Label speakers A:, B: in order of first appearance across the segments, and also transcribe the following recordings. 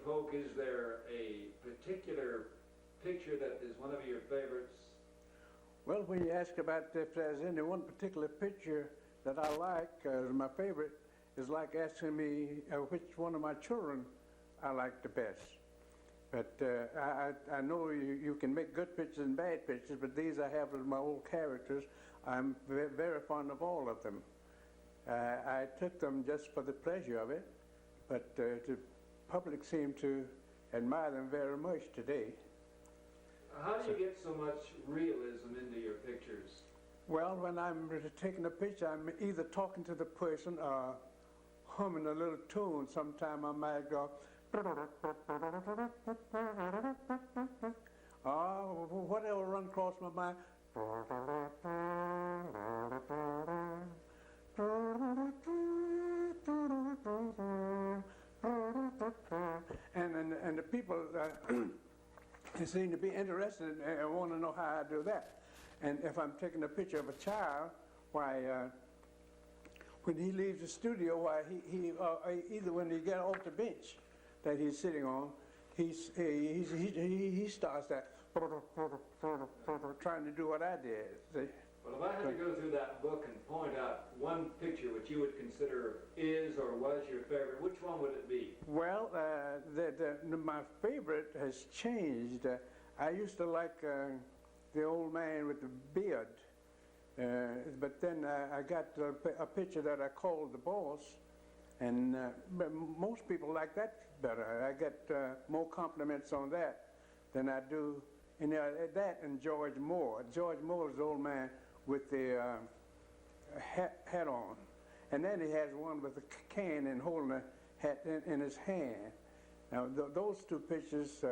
A: Polk, is there a particular picture that is one of your favorites?
B: Well, when you ask about if there's any one particular picture that I like, my favorite, is like asking me which one of my children I like the best. But I know you can make good pictures and bad pictures, but these I have as my old characters. I'm very fond of all of them. I took them just for the pleasure of it, but the public seem to admire them very much today.
A: How do you get so much realism into your pictures?
B: Well, when I'm taking a picture, I'm either talking to the person or humming a little tune. Sometime I might go, whatever run across my mind. And the people seem to be interested and want to know how I do that. And if I'm taking a picture of a child, why, when he leaves the studio, why he either when he gets off the bench that he's sitting on, he starts that trying to do what I did. See?
A: Well, if I had to go through that book and point out one picture which you would consider is or was your favorite, which one would it be?
B: Well, my favorite has changed. I used to like the old man with the beard, but then I got a picture that I called The Boss, and most people like that better. I get more compliments on that than I do in that and George Moore. George Moore is the old man with the hat on, and then he has one with a can and holding a hat in his hand. Now those two pictures,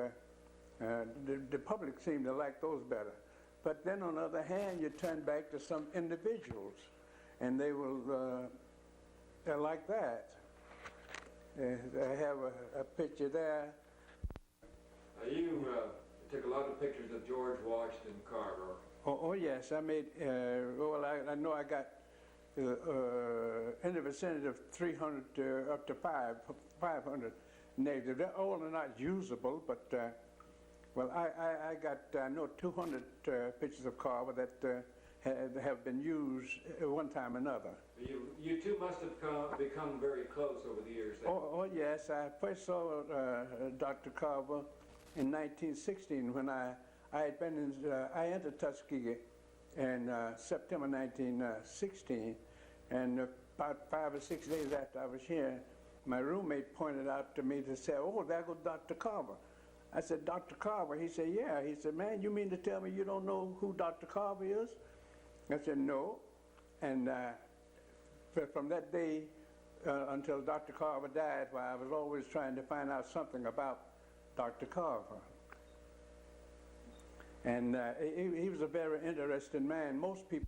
B: the public seem to like those better. But then on the other hand, you turn back to some individuals, and they will they're like that. I have a picture there.
A: You took a lot of pictures of George Washington Carver.
B: Oh yes, I made. Well, I know I got in the vicinity of 300 up to 500 negative. They're all not usable, but well, I got I know 200 pictures of Carver that have been used at one time or another.
A: You two must have become very close over the years.
B: Oh yes, I first saw Dr. Carver in 1916 when I had been in, I entered Tuskegee in September 1916, and about 5 or 6 days after I was here, my roommate pointed out to me to say, "Oh, there goes Dr. Carver." I said, "Dr. Carver?" He said, "Yeah." He said, "Man, you mean to tell me you don't know who Dr. Carver is?" I said, "No." And from that day until Dr. Carver died, I was always trying to find out something about Dr. Carver. And he was a very interesting man. Most people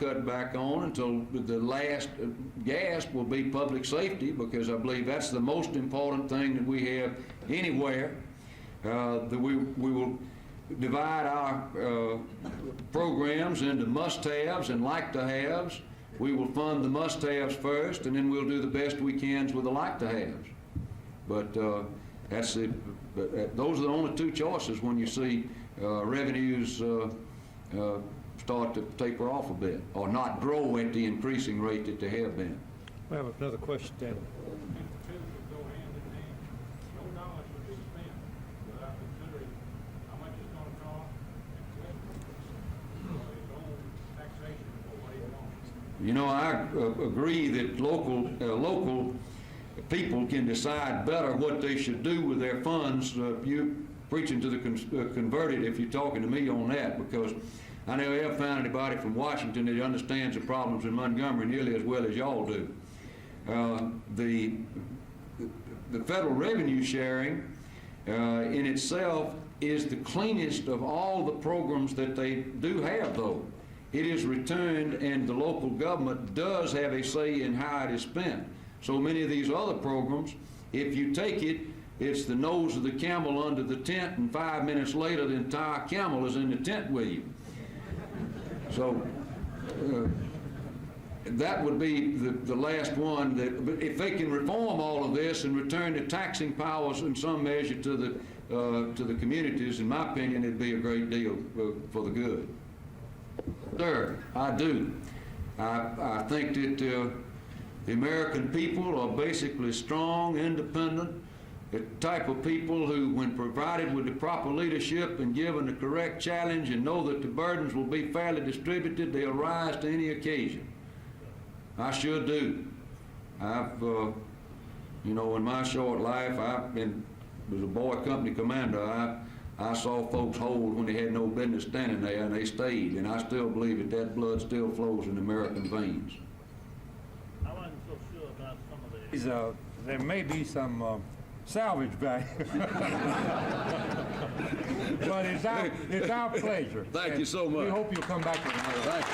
C: cut back on until the last gasp will be public safety, because I believe that's the most important thing that we have anywhere. That we will divide our programs into must-haves and like-to-haves. We will fund the must-haves first, and then we'll do the best we can with the like-to-haves. But those are the only two choices when you see revenues start to taper off a bit, or not grow at the increasing rate that they have been.
D: We have another question, Dan.
C: You know, I agree that local people can decide better what they should do with their funds. You preaching to the converted if you're talking to me on that, because I never have found anybody from Washington that understands the problems in Montgomery nearly as well as y'all do. The federal revenue sharing in itself is the cleanest of all the programs that they do have, though. It is returned, and the local government does have a say in how it is spent. So many of these other programs, if you take it, it's the nose of the camel under the tent, and 5 minutes later the entire camel is in the tent with you. So that would be the last one. But if they can reform all of this and return the taxing powers in some measure to the communities, in my opinion, it'd be a great deal for the good. Third, I do. I think that the American people are basically strong, independent, the type of people who, when provided with the proper leadership and given the correct challenge and know that the burdens will be fairly distributed, they'll rise to any occasion. I sure do. I've, you know, in my short life, was a boy company commander. I saw folks hold when they had no business standing there, and they stayed, and I still believe that blood still flows in American veins.
E: I wasn't so sure about some of these.
D: There may be some salvage value. But it's our pleasure.
C: Thank you so much.
D: We hope you'll come back with another.
C: Thank you.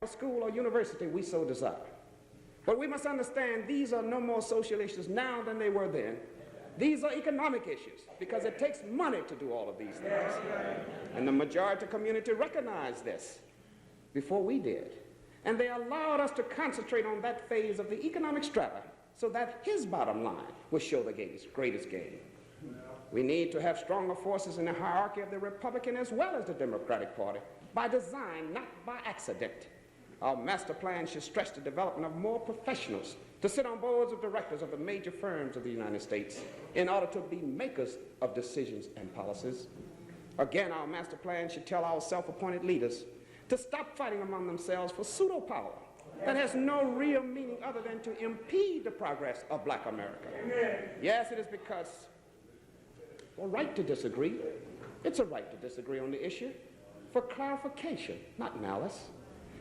F: School or university we so desire. But we must understand these are no more social issues now than they were then. These are economic issues, because it takes money to do all of these things. And the majority community recognized this before we did. And they allowed us to concentrate on that phase of the economic strata so that his bottom line would show the greatest gain. We need to have stronger forces in the hierarchy of the Republican as well as the Democratic Party, by design, not by accident. Our master plan should stress the development of more professionals to sit on boards of directors of the major firms of the United States in order to be makers of decisions and policies. Again, our master plan should tell our self-appointed leaders to stop fighting among themselves for pseudo-power that has no real meaning other than to impede the progress of black America. Yes, it is because we're right to disagree. It's a right to disagree on the issue for clarification, not malice.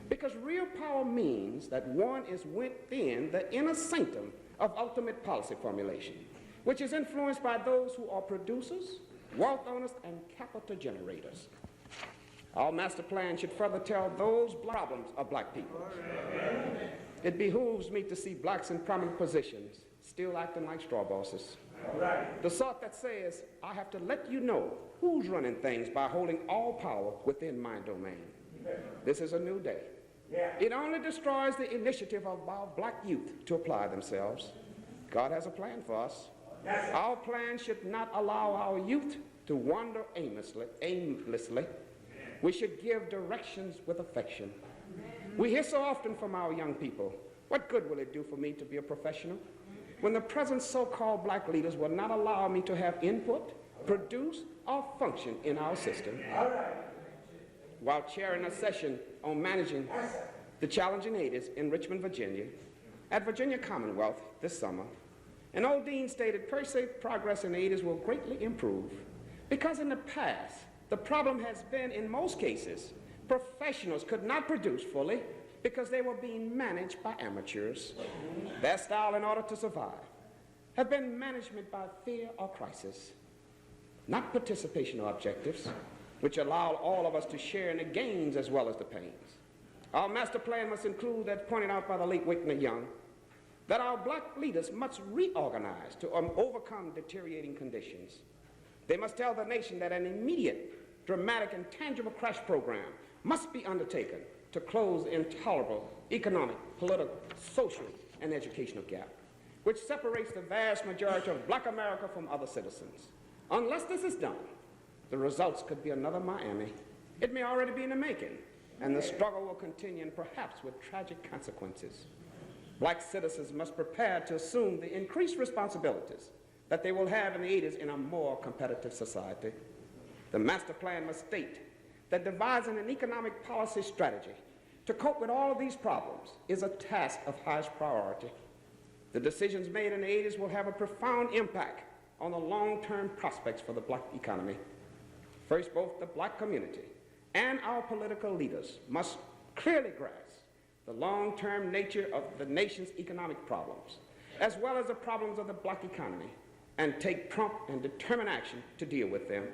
F: Because real power means that one is within the inner sanctum of ultimate policy formulation, which is influenced by those who are producers, wealth owners, and capital generators. Our master plan should further tell those problems of black people. It behooves me to see blacks in prominent positions still acting like straw bosses. The sort that says, I have to let you know who's running things by holding all power within my domain. This is a new day. It only destroys the initiative of our black youth to apply themselves. God has a plan for us. Our plan should not allow our youth to wander aimlessly. We should give directions with affection. We hear so often from our young people, what good will it do for me to be a professional when the present so-called black leaders will not allow me to have input, produce, or function in our system? While chairing a session on managing the challenging 80s in Richmond, Virginia, at Virginia Commonwealth this summer, an old dean stated, per se, progress in the 80s will greatly improve because in the past, the problem has been, in most cases, professionals could not produce fully because they were being managed by amateurs. Their style, in order to survive, have been management by fear or crisis, not participation or objectives, which allow all of us to share in the gains as well as the pains. Our master plan must include, as pointed out by the late Wickner Young, that our black leaders must reorganize to overcome deteriorating conditions. They must tell the nation that an immediate, dramatic, and tangible crash program must be undertaken to close the intolerable economic, political, social, and educational gap, which separates the vast majority of black America from other citizens. Unless this is done, the results could be another Miami. It may already be in the making, and the struggle will continue, and perhaps with tragic consequences. Black citizens must prepare to assume the increased responsibilities that they will have in the 80s in a more competitive society. The master plan must state that devising an economic policy strategy to cope with all of these problems is a task of highest priority. The decisions made in the 80s will have a profound impact on the long-term prospects for the black economy. First, both the black community and our political leaders must clearly grasp the long-term nature of the nation's economic problems, as well as the problems of the black economy, and take prompt and determined action to deal with them.